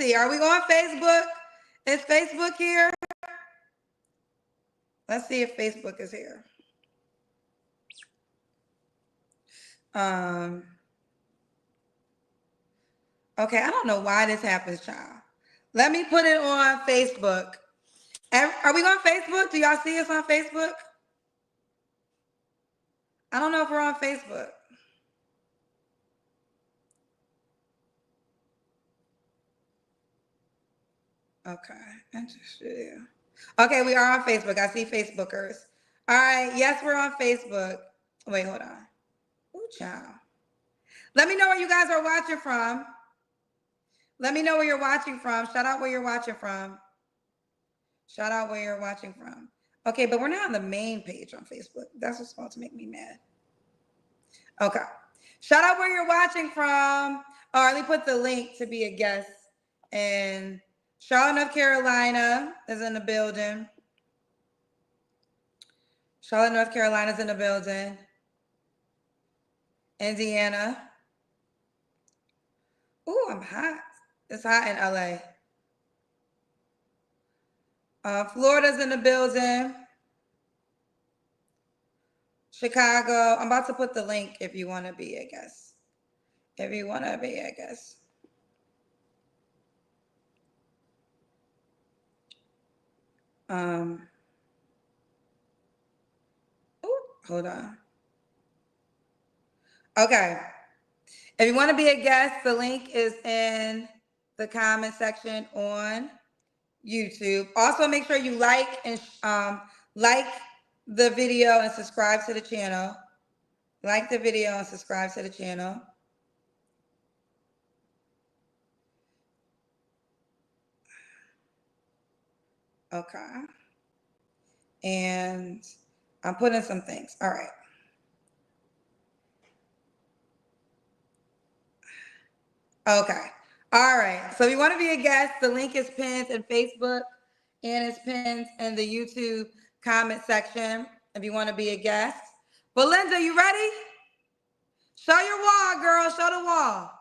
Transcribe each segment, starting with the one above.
see. Are we on Facebook? Is Facebook here? Let's see if Facebook is here. Okay, I don't know why this happens, child. Let me put it on Facebook. Are we on Facebook? Do y'all see us on Facebook? I don't know if we're on Facebook. Okay, interesting. Okay, we are on Facebook. I see Facebookers. All right, yes, we're on Facebook. Wait, hold on. Ooh, child. Let me know where you guys are watching from. Let me know where you're watching from. Shout out where you're watching from. Shout out where you're watching from. Okay, but we're not on the main page on Facebook. That's what's supposed to make me mad. Okay. Shout out where you're watching from. Or let me put the link to be a guest. And Charlotte, North Carolina is in the building. Charlotte, North Carolina is in the building. Indiana. Ooh, I'm hot. It's hot in LA. Florida's in the building. Chicago. I'm about to put the link if you want to be a guest. If you want to be a guest. Ooh, hold on. Okay. If you want to be a guest, the link is in the comment section on YouTube. Also, make sure you like the video and subscribe to the channel. Like the video and subscribe to the channel. Okay. And I'm putting some things. All right. Okay. All right. So if you want to be a guest, the link is pinned in Facebook and it's pinned in the YouTube comment section if you want to be a guest. Belinda, you ready? Show your wall, girl. Show the wall.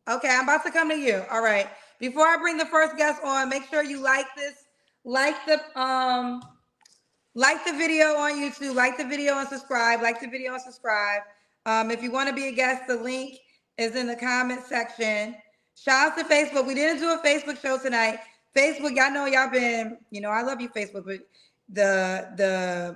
Okay, I'm about to come to you. All right. Before I bring the first guest on, make sure you like this, like the video on YouTube, like the video and subscribe, like the video and subscribe. If you want to be a guest, the link is in the comment section. Shout out to Facebook. We didn't do a Facebook show tonight. Facebook, y'all know y'all been, I love you, Facebook, but the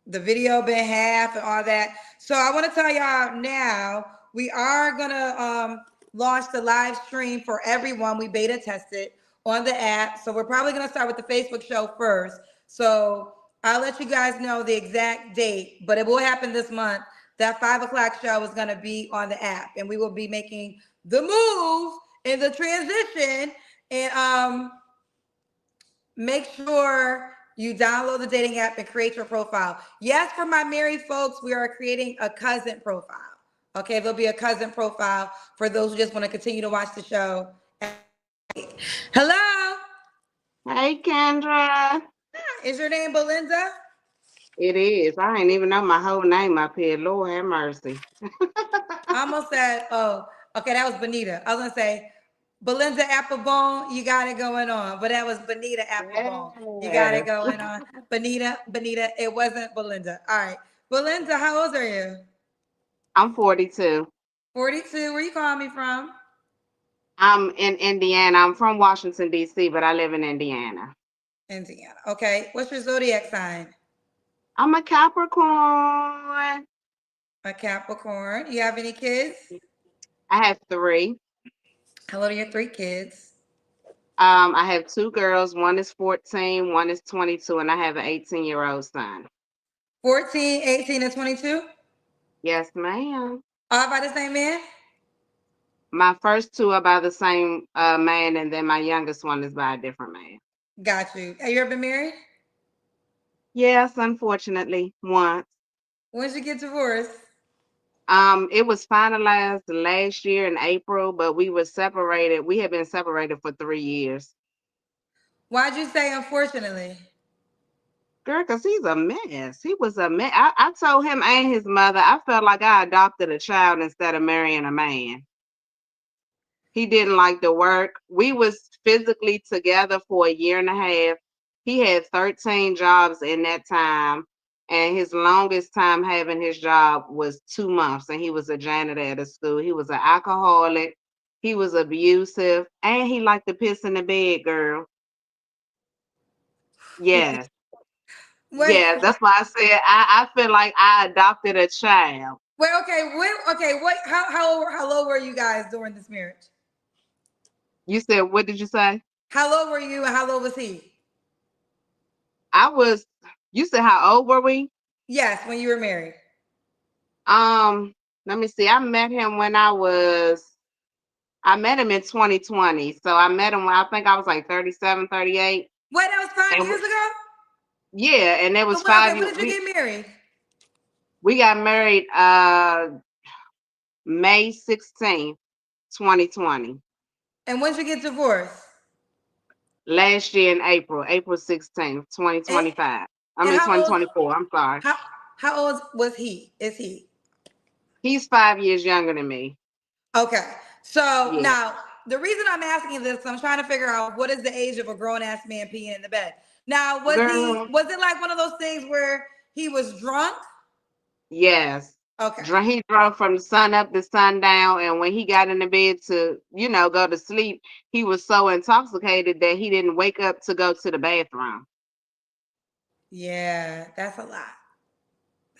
video been half and all that. So I want to tell y'all now, we are gonna launch the live stream for everyone. We beta tested on the app. So we're probably gonna start with the Facebook show first. So I'll let you guys know the exact date, but it will happen this month. That 5 o'clock show is gonna be on the app, and we will be making the move in the transition. And make sure you download the dating app and create your profile. Yes, for my married folks, we are creating a cousin profile. Okay, there'll be a cousin profile for those who just want to continue to watch the show. Hello. Hey, Kendra. Is your name Belinda? It is. I ain't even know my whole name up here. Lord have mercy. I almost said, oh, okay, that was Bonita. I was going to say, Belinda Applebone, you got it going on. But that was Bonita Applebone. You got it going on. Bonita, it wasn't Belinda. All right. Belinda, how old are you? I'm 42. 42. Where you calling me from? I'm in Indiana. I'm from Washington, D.C., but I live in Indiana. Indiana. Okay. What's your zodiac sign? I'm a Capricorn. A Capricorn. You have any kids? I have 3. How old are your 3 kids? I have 2 girls. One is 14, one is 22, and I have an 18-year-old son. 14, 18, and 22? Yes, ma'am. All by the same man? My first 2 are by the same man, and then my youngest one is by a different man. Got you. Have you ever been married? Yes, unfortunately, once. When did you get divorced? It was finalized last year in April, but we were separated. We had been separated for 3 years. Why'd you say unfortunately? Girl, because he's a mess. He was a mess. I told him and his mother, I felt like I adopted a child instead of marrying a man. He didn't like the work. We was physically together for a year and a half. He had 13 jobs in that time, and his longest time having his job was 2 months, and he was a janitor at a school. He was an alcoholic. He was abusive, and he liked to piss in the bed, girl. Yes. Wait, Yes, that's why I said I feel like I adopted a child. wait, okay, okay, what? How low were you guys during this marriage? You said, what did you say? How low were you, and how low was he? I was, you said, how old were we? Yes, when you were married. Um, Let me see. I met him in 2020. So I met him when I think I was like 37, 38. Wait, that was five And years ago. yeah, and it So was what? Okay, 5 when years. did you get married? We got married May 16th, 2020. And when did you get divorced? Last year in April 16th, And 2025. I and mean how old? 2024. I'm sorry. How how old was he? Is he? He's 5 years younger than me. Okay. So Yeah. now the reason I'm asking this, I'm trying to figure out what is the age of a grown ass man peeing in the bed. Now, Girl, was it like one of those things where he was drunk? yes. Okay. He drove from the sun up to sundown, and when he got in the bed to, go to sleep, he was so intoxicated that he didn't wake up to go to the bathroom. Yeah, that's a lot.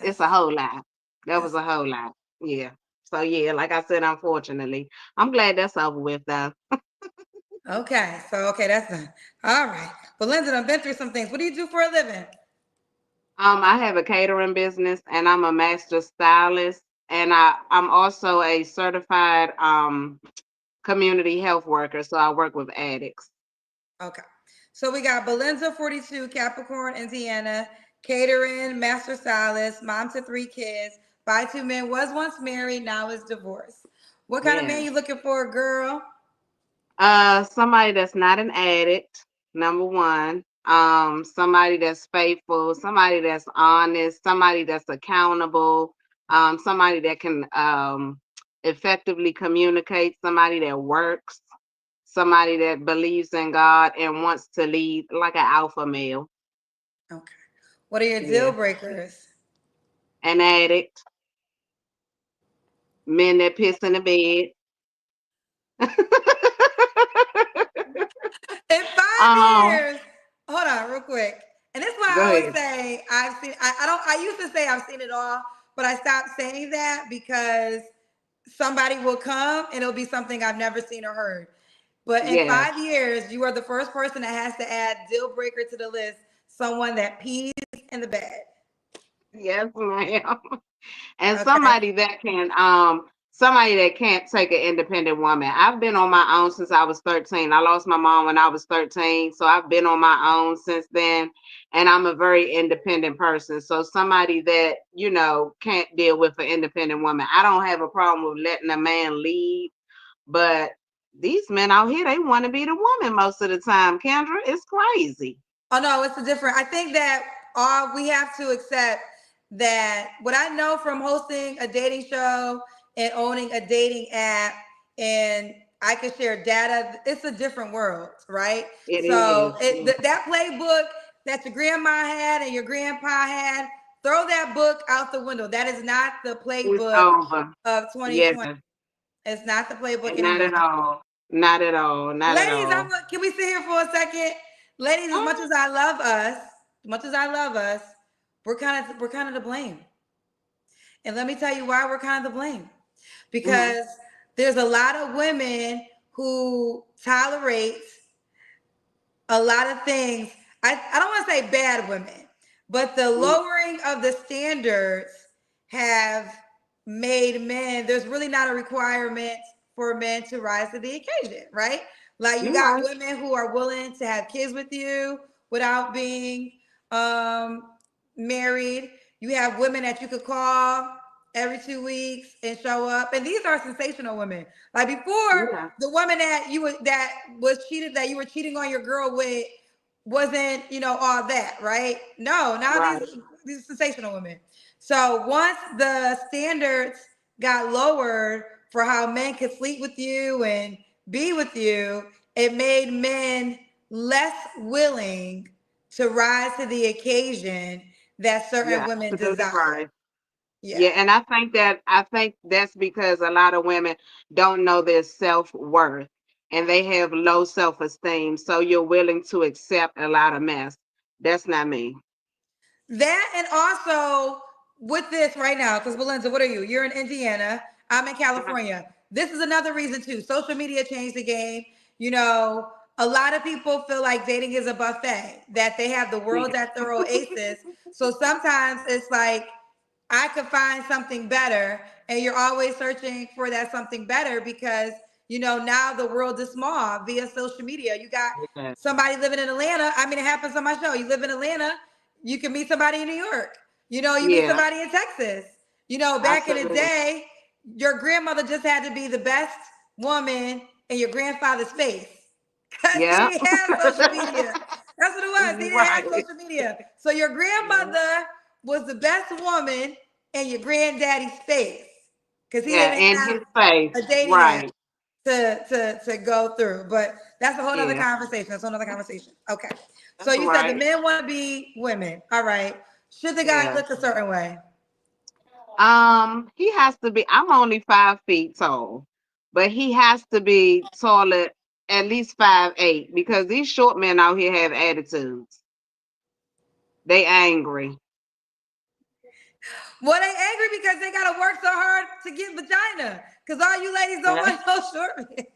It's That's a whole lot. That was that's a whole lot. Yeah. So yeah, like I said, unfortunately, I'm glad that's over with though. okay. So okay, that's done. All right. Belinda, I've been through some things. What do you do for a living? I have a catering business, and I'm a master stylist, and I'm also a certified community health worker. So I work with addicts. Okay. So we got Belinda 42, Capricorn, Indiana, catering, master stylist, mom to three kids, by two men, was once married, now is divorced. What kind of man Yes. you looking for, girl? Somebody that's not an addict, number one. Somebody that's faithful, somebody that's honest, somebody that's accountable, somebody that can effectively communicate, somebody that works, somebody that believes in God and wants to lead like an alpha male. Okay. What are your deal Yeah. breakers? An addict, men that piss in the bed. In 5 um, years, hold on, real quick. And this is why Go I always ahead. say I've seen. I don't. I used to say I've seen it all, but I stopped saying that because somebody will come and it'll be something I've never seen or heard. But in Yes, 5 years, you are the first person that has to add deal breaker to the list. Someone that pees in the bed. yes, ma'am. And Okay. somebody that can't take an independent woman. I've been on my own since I was 13. I lost my mom when I was 13, so I've been on my own since then, and I'm a very independent person. So somebody that, can't deal with an independent woman. I don't have a problem with letting a man lead, but these men out here, they want to be the woman most of the time. Kendra, it's crazy. Oh no, it's a different. I think that all we have to accept that what I know from hosting a dating show and owning a dating app, and I can share data. It's a different world, right? It So is. Yeah. that playbook that your grandma had and your grandpa had, throw that book out the window. That is not the It's playbook over. of Yes. 2020. It's not the playbook Not anymore. at all. Not at all. Not at Ladies, all. can we sit here for a second? Ladies, as much Ah, as I love us, as much as I love us, we're kind of to blame. And let me tell you why we're kind of to blame. mhm. Because there's a lot of women who tolerate a lot of things. I don't want to say bad women, but the Mm, lowering of the standards have made men, there's really not a requirement for men to rise to the occasion, right? Like you you're got right. women who are willing to have kids with you without being um, married. You have women that you could call every 2 weeks and show up. And these are sensational women. Like before, Yeah. the woman that was cheated, that you were cheating on your girl with, wasn't, all that, right? No, now these Right. these are sensational women. So once the standards got lowered for how men could sleep with you and be with you, it made men less willing to rise to the occasion that certain You're women absolutely desire. right. Yeah. Yeah, and I think that's because a lot of women don't know their self-worth and they have low self-esteem, so you're willing to accept a lot of mess. That's not me. That and also with this right now, because Belinda, what are you? You're in Indiana. I'm in Uh-huh. California. This is another reason too. Social media changed the game. You know, a lot of people feel like dating is a buffet, that they have the world Yeah. at their oasis. So sometimes it's like I could find something better, and you're always searching for that something better because now the world is small via social media. You got Yeah. somebody living in Atlanta. I mean, it happens on my show. You live in Atlanta, you can meet somebody in New York. You meet Yeah, somebody in Texas. Back in the absolutely. day, your grandmother just had to be the best woman in your grandfather's face because he Yeah. didn't have social media. That's what it was. He didn't have Right. social media. So your Yeah. grandmother was the best woman in your granddaddy's face because he Yeah, didn't in have his face. a dating app Right. to go through. But that's a whole nother Yeah. conversation. That's a whole nother conversation. Okay. So That's you said the right. men want to be women. All right. Should the guy Yeah. look a certain way? He has to be, I'm only 5 feet tall, but he has to be taller, at least 5'8", because these short men out here have attitudes. They angry. Well, they angry because they gotta work so hard to get vagina. Because all you ladies don't Yeah. want no short men.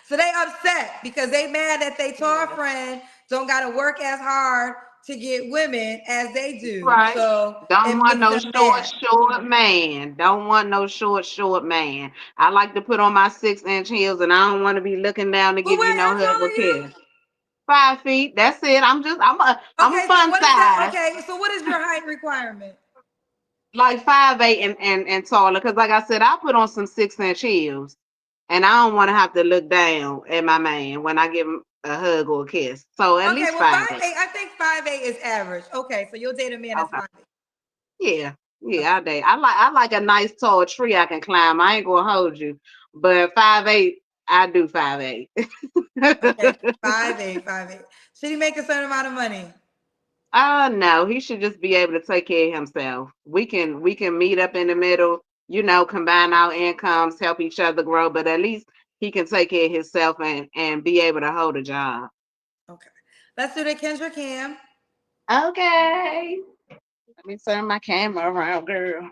So they upset because they mad that they tall Yeah. friend don't gotta work as hard to get women as they do. Right. So Don't it want makes no them short, mad. short man. Don't want no short, short man. I like to put on my 6-inch heels and I don't want to be looking down to Well, give you wait, no how hug tall or are you? kiss. 5 feet. That's it. I'm a Okay, so fun what is that? size. Okay, so what is your height requirement? Like 5'8" and taller. Cause like I said, I put on some 6-inch heels. And I don't want to have to look down at my man when I give him a hug or a kiss. So at Okay, least well, five five eight. eight. I think 5'8" is average. Okay, so you'll date a man that's Okay. 5'8". Yeah. Yeah, Okay, I date. I like a nice tall tree I can climb. I ain't gonna hold you. But 5'8", I do 5'8". okay, 5'8", 5'8". Should he make a certain amount of money? No, he should just be able to take care of himself. We can meet up in the middle, combine our incomes, help each other grow, but at least he can take care of himself and be able to hold a job. Okay, let's do the Kendra Cam. Okay. Let me turn my camera around, girl.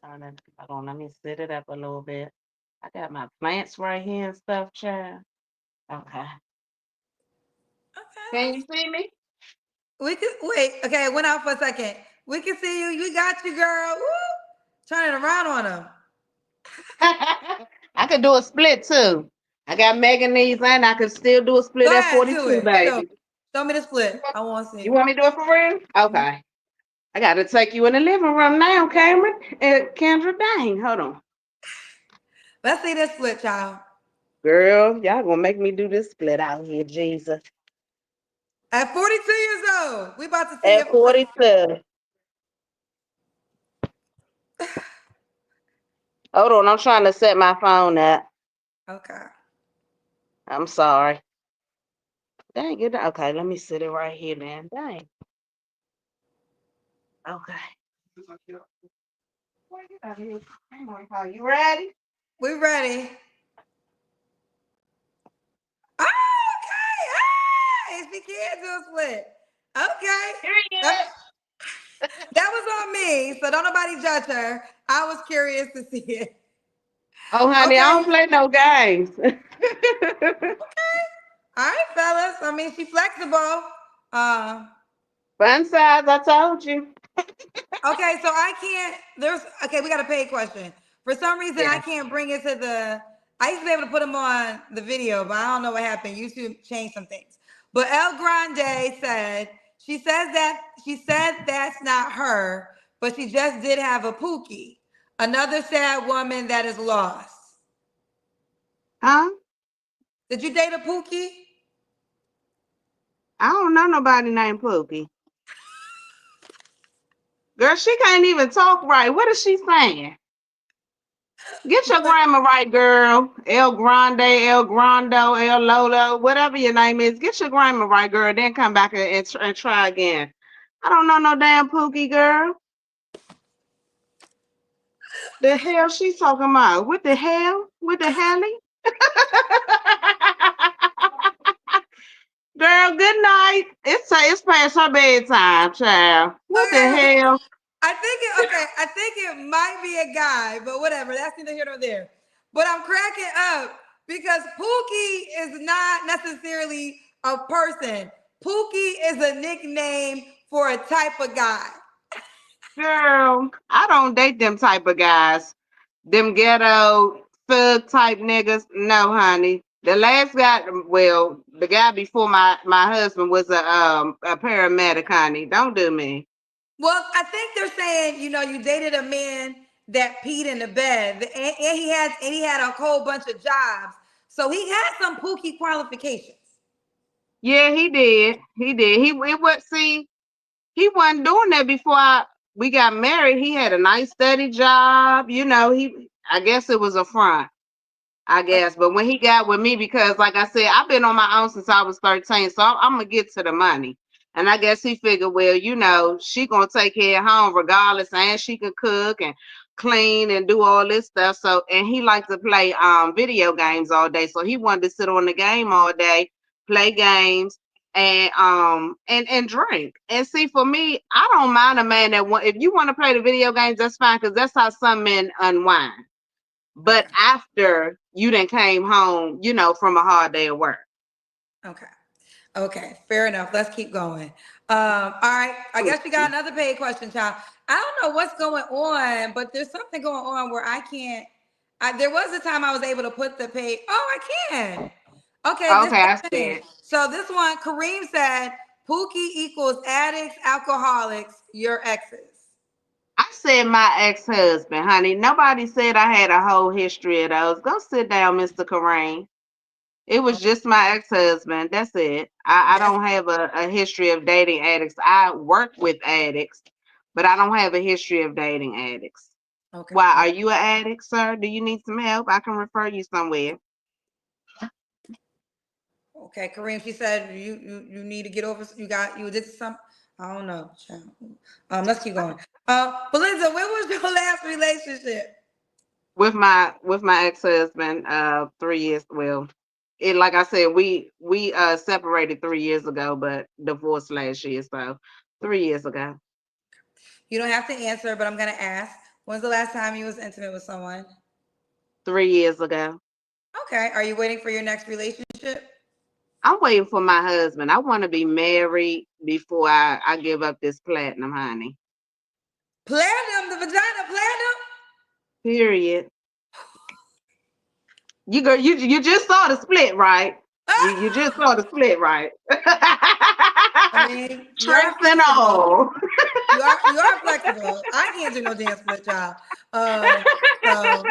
Turn it. Hold on, let me set it up a little bit. I got my plants right here and stuff, child. Okay. Can Okay, you see me? we can wait. Okay, it went out for a second. We can see you. We got you, girl. Woo! Turn it around on him. I could do a split too. I got Megan knees and I could still do a Go split at ahead, do 42, it. baby. Show me the split. I want to You see. want me to do it for real? Mhm. Okay. I got to take you in the living room now, Cameron. And Kendra, dang, hold on. Let's see this split, child. Girl, y'all gonna make me do this split out here, Jesus. At 42 years old, we about to see At if it was. 42. Hold on, I'm trying to set my phone up. Okay. I'm sorry. Dang it. Okay, let me sit it right here then. Dang. Okay. You ready? We ready. Okay. Hey, she can do a split. Okay. That, Period. that was on me, so don't nobody judge her. I was curious to see it. Oh, honey, I Okay. don't play no games. All right, fellas. I mean, she flexible. Uh, Fun size, I told you. okay, so I can't. Okay. We got a paid question. For some reason, I Yeah. can't bring it to the. I used to be able to put them on the video, but I don't know what happened. YouTube changed some things. But El Grande said she said that's not her, but she just did have a Pookie, another sad woman that is lost. Huh? Did you date a Pookie? I don't know nobody named Pookie. Girl, she can't even talk right. What is she saying? Get your grammar right, girl. El Grande, El Grando, El Lolo, whatever your name is. Get your grammar right, girl. Then come back and try again. I don't know no damn Pookie, girl. The hell she talking about? What the hell? What the helly? Girl, good night. It's past her bedtime, child. What the Okay. hell? I think it might be a guy, but whatever. That's neither here nor there. But I'm cracking up because Pookie is not necessarily a person. Pookie is a nickname for a type of guy. Girl, I don't date them type of guys. Them ghetto thug type niggas. No, honey. The last guy, well, the guy before my husband was a paramedic, honey. Don't do me. Well, I think they're saying, you dated a man that peed in the bed, and he had a whole bunch of jobs, so he had some Pookie qualifications. Yeah, he did. He did. It was see, he wasn't doing that before we got married. He had a nice steady job. I guess it was a front. I guess. But when he got with me, because like I said, I've been on my own since I was 13, so I'm gonna get to the money. And I guess he figured, well, she gonna take care of home regardless, and she can cook and clean and do all this stuff. So, and he liked to play video games all day, so he wanted to sit on the game all day, play games, and drink. And see, for me, I don't mind a man that want. If you want to play the video games, that's fine, because that's how some men unwind. But Okay. after you then came home, from a hard day of work. Okay. Okay. Fair enough. Let's keep going. All right. I guess you got another paid question, child. I don't know what's going on, but there's something going on where I can't. There was a time I was able to put the pay. Oh, I can. Okay, this Okay, I is see it. finished. So this one, Kareem said, Pookie equals addicts, alcoholics, your exes. I said my ex-husband, honey. Nobody said I had a whole history of those. Go sit down, Mr. Kareem. It was Okay. just my ex-husband. That's it. I Yes. don't have a history of dating addicts. I work with addicts, but I don't have a history of dating addicts. Okay. Why? Are you an addict, sir? Do you need some help? I can refer you somewhere. Okay, Kareem, she said you need to get over. You did some. I don't know. Child. Let's keep going. Belinda, when was your last relationship? With my ex-husband 3 years, well, it like I said, we separated 3 years ago, but divorced last year, so 3 years ago. You don't have to answer, but I'm gonna ask. When's the last time you was intimate with someone? 3 years ago. Okay. Are you waiting for your next relationship? I'm waiting for my husband. I want to be married before I give up this platinum, honey. Platinum, the vagina platinum. Period. You just saw the split, right? You just saw the split, right? I mean, you are Tricks and flexible. all. You are flexible. I can't do no dance split, child. Um, so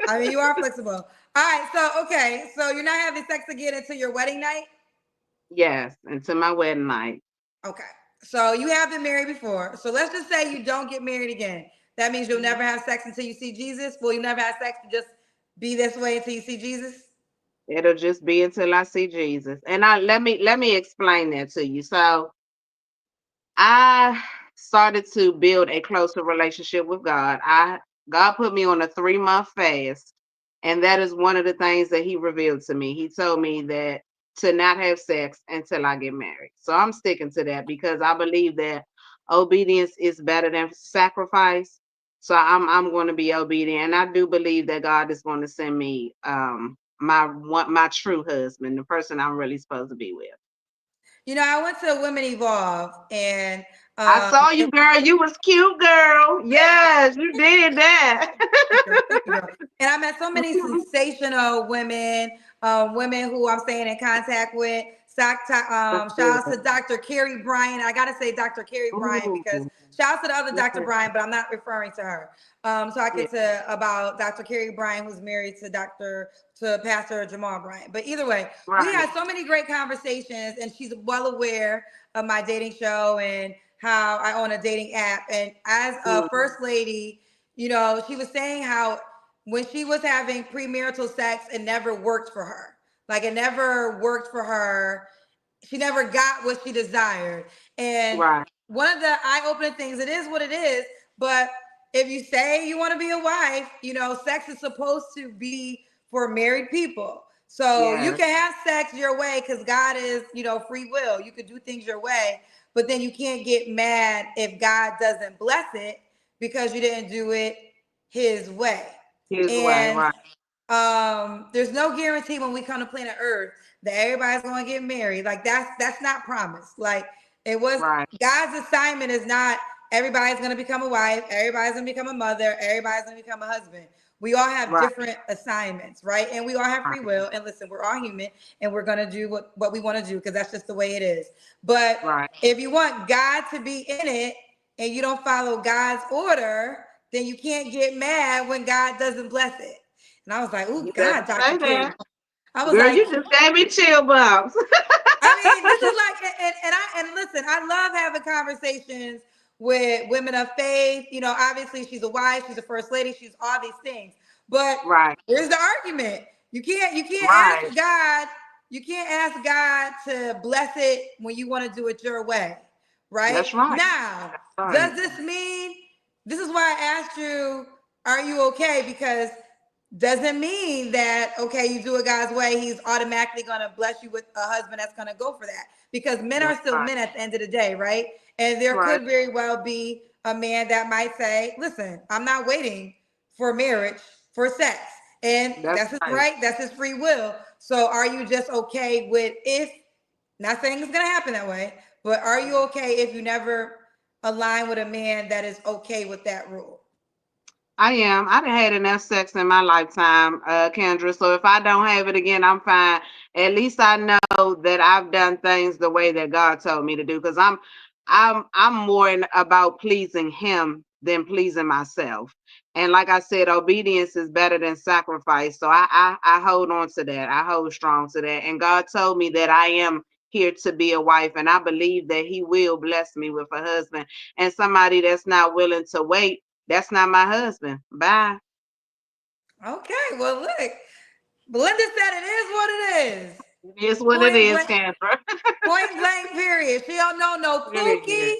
I mean, you are flexible. All right. So okay. So you're not having sex again until your wedding night. Yes, until my wedding night. Okay. So you have been married before. So let's just say you don't get married again. That means you'll never have sex until you see Jesus. Will you never have sex to just be this way until you see Jesus? It'll just be until I see Jesus. And let me explain that to you. So I started to build a closer relationship with God. God put me on a 3 month fast, and that is one of the things that He revealed to me. He told me that to not have sex until I get married. So I'm sticking to that because I believe that obedience is better than sacrifice. So I'm going to be obedient, and I do believe that God is going to send me my true husband, the person I'm really supposed to be with. I went to Women Evolve, and I um, saw you, girl. You was cute, girl. Yes, you did that. girl, thank you, girl. And I met so many sensational women, women who I'm staying in contact with. That's Shout good. out to Dr. Carrie Bryan. I gotta say Dr. Carrie Bryan because Ooh, shout out to the other that's Dr. it. Bryan, but I'm not referring to her. So I Yeah, get to about Dr. Carrie Bryan, who's married to Pastor Jamal Bryan. But either way, we right. had so many great conversations, and she's well aware of my dating show and how I own a dating app. And as a Mm, first lady, you know, she was saying how when she was having premarital sex, it never worked for her. Like it never worked for her. She never got what she desired. And right. one of the eye-opening things, it is what it is, but if you say you want to be a wife, you know, sex is supposed to be for married people. So you Yes. can have sex your way because God is, you know, free will. You could do things your way, but then you can't get mad if God doesn't bless it because you didn't do it his way. His way. And Right. there's no guarantee when we come to planet Earth that everybody's going to get married. Like that's not promised. Like it was Right. God's assignment is not everybody's going to become a wife, everybody's going to become a mother, everybody's going to become a husband. We all have Right. different assignments, right? And we all have free Right. will. And listen, we're all human and we're going to do what we want to do because that's just the way it is. But Right. if you want God to be in it and you don't follow God's order, then you can't get mad when God doesn't bless it. And I was like, "Ooh, You better God, Dr. say King." that. I was Girl, like, you just gave me chill bumps. I mean, this is like, and listen, I love having conversations with women of faith. You know, obviously she's a wife, she's a first lady, she's all these things. But Right. here's the argument: you can't Right. ask God, you can't ask God to bless it when you want to do it your way, right? That's right. Now, That's right. does this mean? This is why I asked you, are you okay? Because doesn't mean that okay, you do it God's way, he's automatically gonna bless you with a husband that's gonna go for that. Because men are That's still right. men at the end of the day, right? And there Right. could very well be a man that might say, "Listen, I'm not waiting for marriage for sex," and That's that's his right. right, that's his free will. So, are you just okay with if? Not saying it's gonna happen that way, but are you okay if you never align with a man that is okay with that rule? I am. I done had enough sex in my lifetime, Kendra. So if I don't have it again, I'm fine. At least I know that I've done things the way that God told me to do. Because I'm more about pleasing Him than pleasing myself. And like I said, obedience is better than sacrifice. So I hold on to that. I hold strong to that. And God told me that I am here to be a wife, and I believe that He will bless me with a husband and somebody that's not willing to wait. That's not my husband. Bye. Okay, well, look, Belinda said it is what it is. It is what it Point is, blank, Kendra. point blank, period. She don't know no Period. Pookie.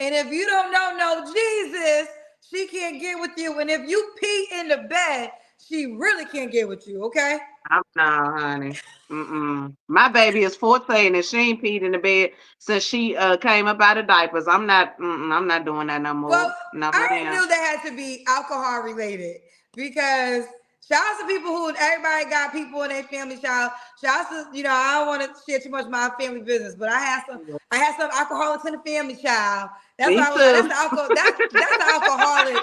And if you don't know no Jesus, she can't get with you. And if you pee in the bed, she really can't get with you, okay? I'm no, honey. Mm-mm. My baby is 14 and she ain't peed in the bed since she came up out of diapers. I'm not doing that no Well, more. No, I ma'am. knew that had to be alcohol related because shout out to people who everybody got people in their family. Shout out to I don't want to share too much of my family business, but I had some alcoholics in the family. Child, that's Me why I was like, that's too. the alcohol. That's the alcoholic.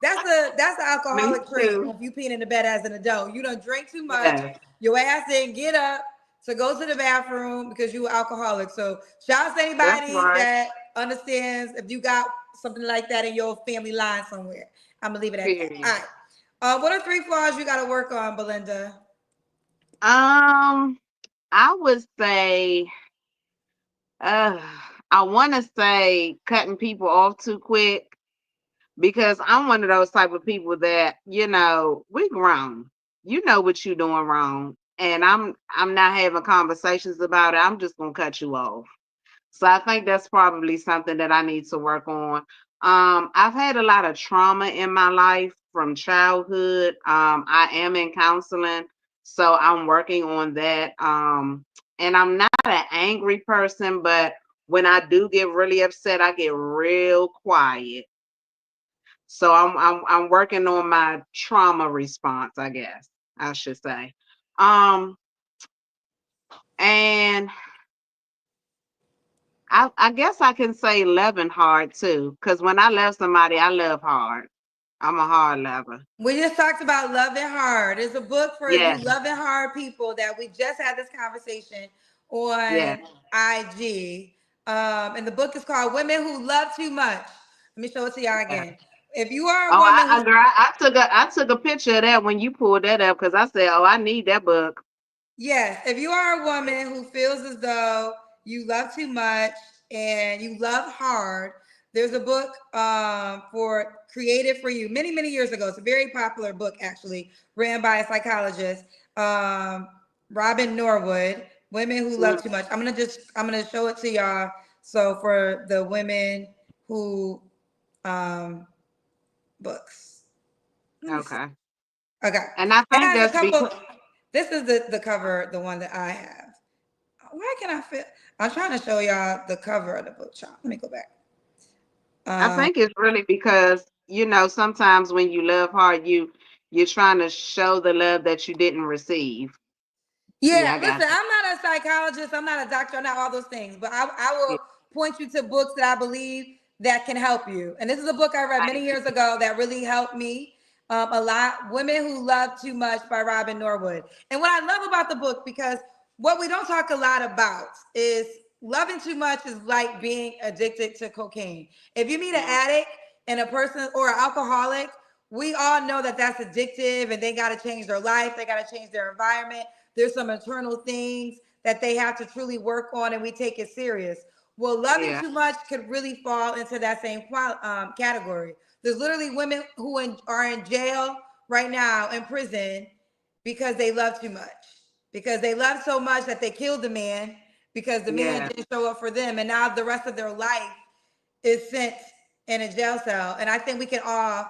That's the Me alcoholic trait. too. If you peeing in the bed as an adult, you don't drink too much. Yes, Your ass didn't get up to go to the bathroom because you were alcoholic. So shout out to that's anybody right. that understands if you got something like that in your family line somewhere. I'm gonna leave it at that. All Period. right. What are three flaws you got to work on, Belinda? Um, I would say, uh, I want to say cutting people off too quick. Because I'm one of those type of people that, we grown. You know what you're doing wrong. And I'm not having conversations about it. I'm just gonna cut you off. So I think that's probably something that I need to work on. I've had a lot of trauma in my life from childhood. I am in counseling, so I'm working on that. And I'm not an angry person, but when I do get really upset, I get real quiet. So I'm working on my trauma response, I guess I should say. Um, and I guess I can say loving hard too, because when I love somebody, I love hard. I'm a hard lover. We just talked about loving hard. There's a book for you Yeah, loving hard people that we just had this conversation yeah. on IG. And the book is called Women Who Love Too Much. Let me show it to y'all Yeah. again. If you are a Oh, woman who girl, I took a picture of that when you pulled that up because I said, oh, I need that book. Yes, if you are a woman who feels as though you love too much and you love hard, there's a book for Creative for You many years ago. It's a very popular book, actually, written by a psychologist, Robin Norwood. Women Who Love Too Much. I'm gonna show it to y'all. So for the women who books. Let me see. Okay. Okay. And I It think has a that's couple. because This is the cover, the one that I have. Why can I fit? I'm trying to show y'all the cover of the book, y'all. Let me go back. I Uh, think it's really because, sometimes when you love hard, you're trying to show the love that you didn't receive. Yeah, Yeah, I got listen, I'm not a psychologist, I'm not a doctor, I'm not all those things, but I you. will point you to books that I believe that can help you. And this is a book I read many Thank you. years ago that really helped me a lot. Women Who Love Too Much by Robin Norwood. And what I love about the book, because what we don't talk a lot about is loving too much is like being addicted to cocaine. If you meet an Yeah, addict and a person or an alcoholic, we all know that that's addictive and they got to change their life, they got to change their environment. There's some internal things that they have to truly work on, and we take it serious. Well, loving yeah, too much could really fall into that same category. There's literally women who are in jail right now, in prison, because they love too much. Because they love so much that they killed the man because the man yeah. didn't show up for them. And now the rest of their life is sent in a jail cell. And I think we can all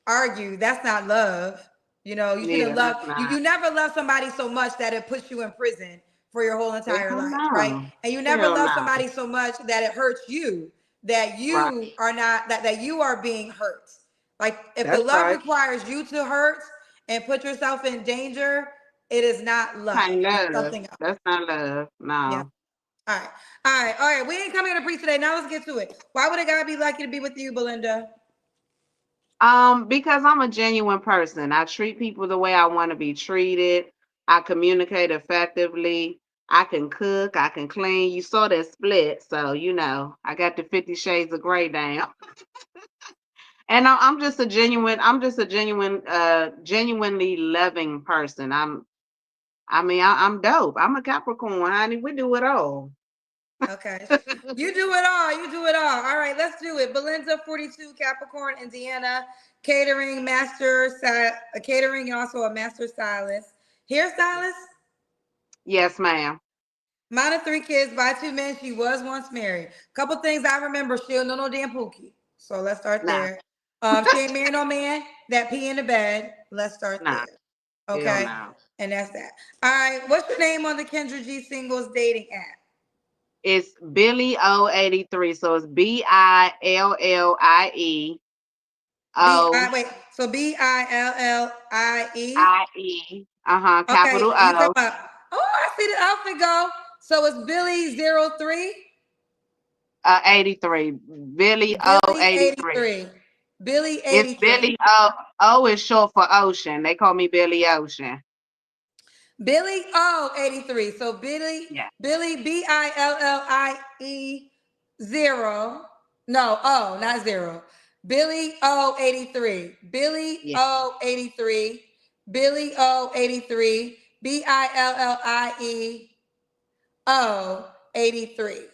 argue that's not love. You know, you shouldn't Yeah, love that's you. not. You never love somebody so much that it puts you in prison for your whole entire Hell life, right? no. And you never Hell love no. somebody so much that it hurts you, that Right. you are not that you are being hurt. Like if the That's love right. requires you to hurt and put yourself in danger, it is not love. Ain't It's love. something else. That's not love. Yeah. No. All right. All right. We ain't coming to preach today. Now let's get to it. Why would a guy be lucky to be with you, Belinda? Because I'm a genuine person. I treat people the way I want to be treated. I communicate effectively. I can cook. I can clean. You saw that split, so I got the 50 Shades of Grey down. And I'm just a genuine. I'm just a genuinely loving person. I'm dope. I'm a Capricorn, honey. We do it all. Okay. You do it all. You do it all. All right, let's do it. Belinda, 42, Capricorn, Indiana, catering, catering, and also a master stylist. Hairstylist, Yes, ma'am. mine of three kids by two men. She was once married. Couple things I remember. She don't know no damn pookie. So let's start Nah, there. She ain't married no man that pee in the bed. Let's start nah. there. Hell Okay. no. And that's that. All right. What's your name on the Kendra G singles dating app? It's Billy O 83. So it's Billie O So Billie. IE. Okay, Capital you talking O. about, oh, I see the outfit go. So it's Billy 03, 83. Billy O Billy 83. 83, Billy It's 83, Billy O. O is short for ocean. They call me Billy Ocean. Billy 83. So Yeah. Billy Billie 0. No, not zero. Billy 83, Billy Yeah. 83, Billy 83, Billie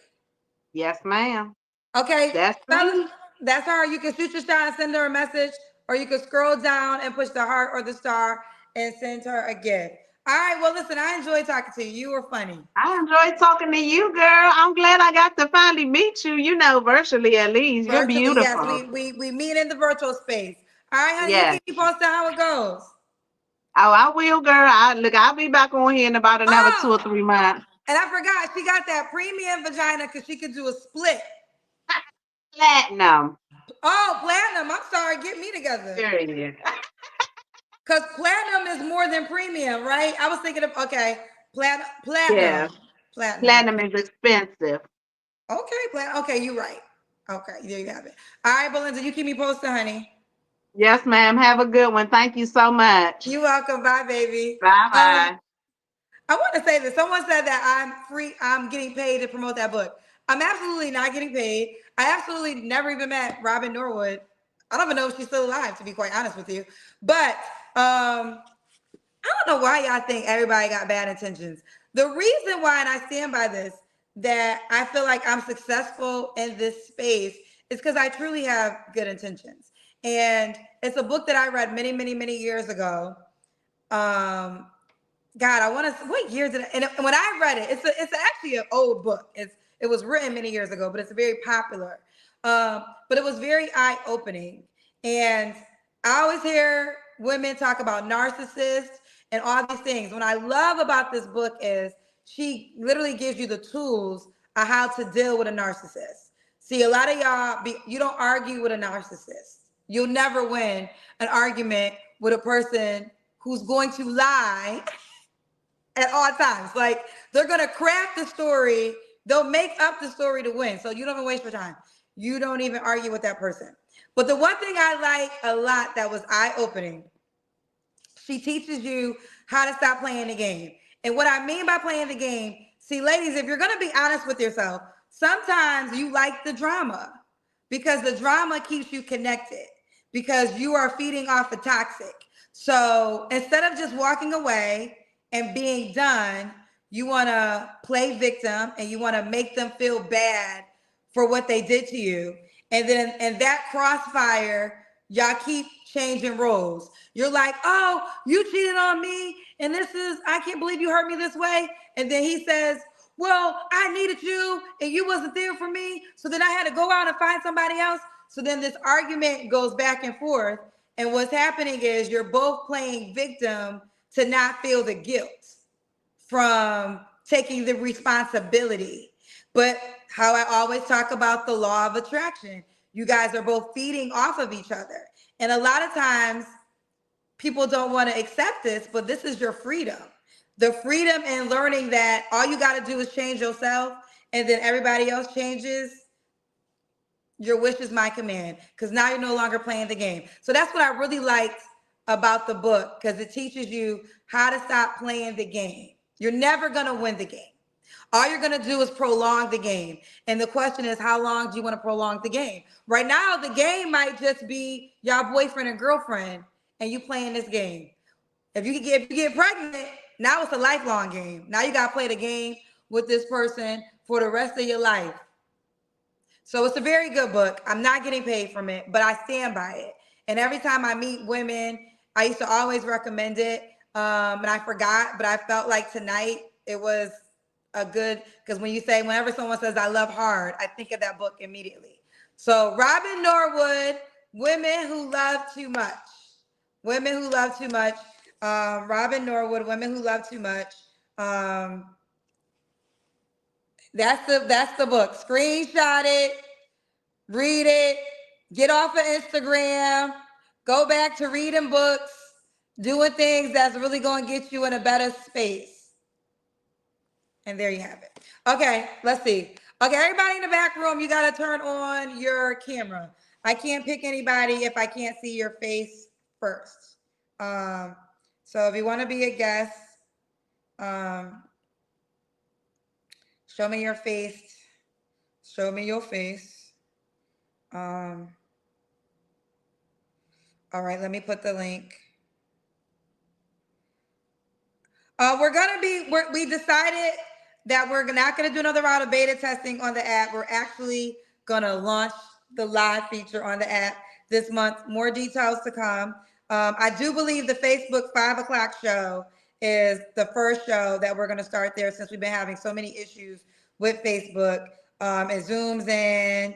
Yes, ma'am. Okay, That's fellas, me. that's her. You can shoot your shot and send her a message, or you can scroll down and push the heart or the star and send her a gift. All right, well, listen, I enjoyed talking to you. You were funny. I enjoyed talking to you, girl. I'm glad I got to finally meet you, virtually at least. You're Virtually, yes, beautiful. we meet in the virtual space. All right, honey, you Yes. keep me posted how it goes. Oh, I will, girl. I'll be back on here in about another Oh, 2 or 3 months. and I forgot, she got that premium vagina because she could do a split. Platinum. Oh, platinum. I'm sorry, get me together. Period. Because platinum is more than premium, right? I was thinking of, okay, Yeah. platinum. Platinum is expensive. Okay, you're right. Okay, there you have it. All right, Belinda, you keep me posted, honey. Yes, ma'am. Have a good one. Thank you so much. You're welcome. Bye, baby. Bye Um, bye. I want to say this. Someone said that I'm free. I'm getting paid to promote that book. I'm absolutely not getting paid. I absolutely never even met Robin Norwood. I don't even know if she's still alive, to be quite honest with you. But I don't know why y'all think everybody got bad intentions. The reason why, and I stand by this, that I feel like I'm successful in this space is because I truly have good intentions. And it's a book that I read many, many, many years ago. Um, God, I want to. What year did I? And when I read it, it's actually an old book. It was written many years ago, but it's very popular. But it was very eye opening, and I always hear women talk about narcissists and all these things. What I love about this book is she literally gives you the tools on how to deal with a narcissist. See, a lot of y'all, you don't argue with a narcissist. You'll never win an argument with a person who's going to lie at all times. Like they're gonna craft the story, they'll make up the story to win. So you don't even waste your time. You don't even argue with that person. But the one thing I like a lot that was eye-opening, she teaches you how to stop playing the game. And what I mean by playing the game, see, ladies, if you're gonna be honest with yourself, sometimes you like the drama because the drama keeps you connected because you are feeding off the toxic. So instead of just walking away and being done, you want to play victim and you want to make them feel bad for what they did to you. And then in that crossfire, y'all keep changing roles. You're like, oh, you cheated on me. And I can't believe you hurt me this way. And then he says, well, I needed you and you wasn't there for me. So then I had to go out and find somebody else. So then this argument goes back and forth. And what's happening is you're both playing victim to not feel the guilt from taking the responsibility. But how I always talk about the law of attraction, you guys are both feeding off of each other. And a lot of times people don't want to accept this, but this is your freedom. The freedom in learning that all you got to do is change yourself and then everybody else changes. Your wish is my command, because now you're no longer playing the game. So that's what I really liked about the book, because it teaches you how to stop playing the game. You're never going to win the game. All you're going to do is prolong the game. And the question is, how long do you want to prolong the game? Right now, the game might just be y'all boyfriend and girlfriend, and you playing this game. If you get pregnant, now it's a lifelong game. Now you got to play the game with this person for the rest of your life. So it's a very good book. I'm not getting paid from it, but I stand by it. And every time I meet women, I used to always recommend it. And I forgot, but I felt like tonight it was a good, because whenever someone says I love hard, I think of that book immediately. So Robin Norwood, Women Who Love Too Much. Women Who Love Too Much. Robin Norwood, Women Who Love Too Much. That's the book. Screenshot it, read it, get off of Instagram, go back to reading books, doing things that's really going to get you in a better space. And there you have it. Okay, let's see. Okay, everybody in the back room, you got to turn on your camera. I can't pick anybody if I can't see your face first. So if you want to be a guest, show me your face. Show me your face. All right, let me put the link. We decided that we're not going to do another round of beta testing on the app. We're actually going to launch the live feature on the app this month. More details to come. I do believe the Facebook 5 o'clock show is the first show that we're going to start there, since we've been having so many issues with Facebook. It zooms in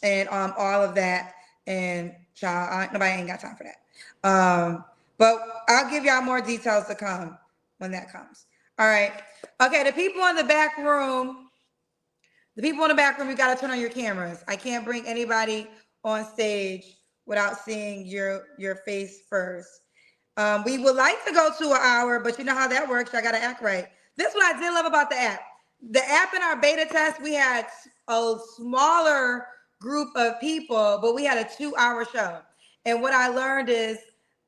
and all of that. And nobody ain't got time for that. But I'll give y'all more details to come when that comes. All right. Okay, the people in the back room, you got to turn on your cameras. I can't bring anybody on stage without seeing your face first. We would like to go to an hour, but you know how that works. I got to act right. This is what I did love about the app. The app in our beta test, we had a smaller group of people, but we had a 2-hour show. And what I learned is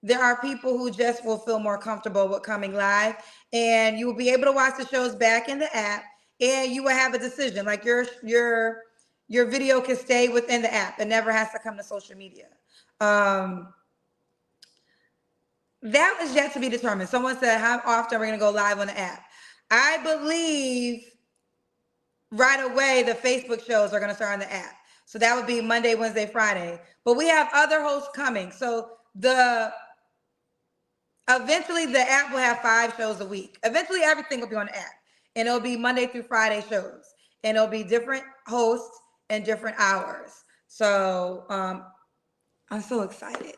there are people who just will feel more comfortable with coming live, and you will be able to watch the shows back in the app, and you will have a decision. Like your video can stay within the app. It never has to come to social media. That is yet to be determined. Someone said, how often are we going to go live on the app? I believe right away, the Facebook shows are going to start on the app. So that would be Monday, Wednesday, Friday. But we have other hosts coming. So eventually the app will have 5 shows a week. Eventually everything will be on the app. And it'll be Monday through Friday shows. And it'll be different hosts and different hours. So I'm so excited.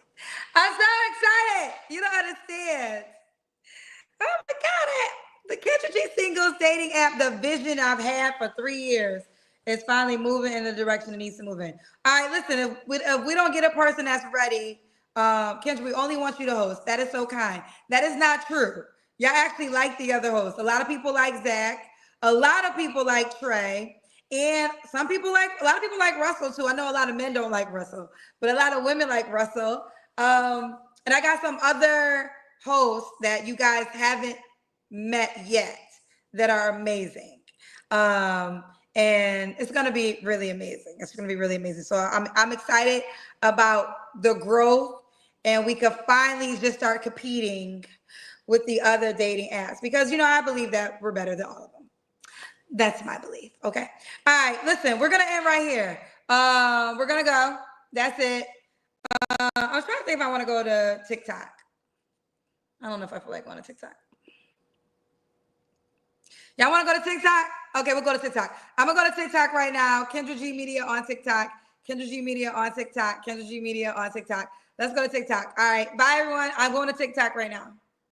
I'm so excited. You don't understand. Oh my God. The Kendra G Singles dating app, the vision I've had for 3 years, is finally moving in the direction it needs to move in. All right, listen, if we don't get a person that's ready, Kendra, we only want you to host. That is so kind. That is not true. Y'all actually like the other hosts. A lot of people like Zach. A lot of people like Trey. And a lot of people like Russell too. I know a lot of men don't like Russell, but a lot of women like Russell. And I got some other hosts that you guys haven't met yet that are amazing. And it's gonna be really amazing. It's gonna be really amazing. So I'm excited about the growth, and we could finally just start competing with the other dating apps because I believe that we're better than all of them. That's my belief. Okay. All right. Listen, we're gonna end right here. We're gonna go. That's it. I was trying to think if I want to go to TikTok. I don't know if I feel like going to TikTok. Y'all want to go to TikTok? Okay, we'll go to TikTok. I'm gonna go to TikTok right now. Kendra G Media on TikTok. Kendra G Media on TikTok. Kendra G Media on TikTok. Let's go to TikTok. All right. Bye, everyone. I'm going to TikTok right now.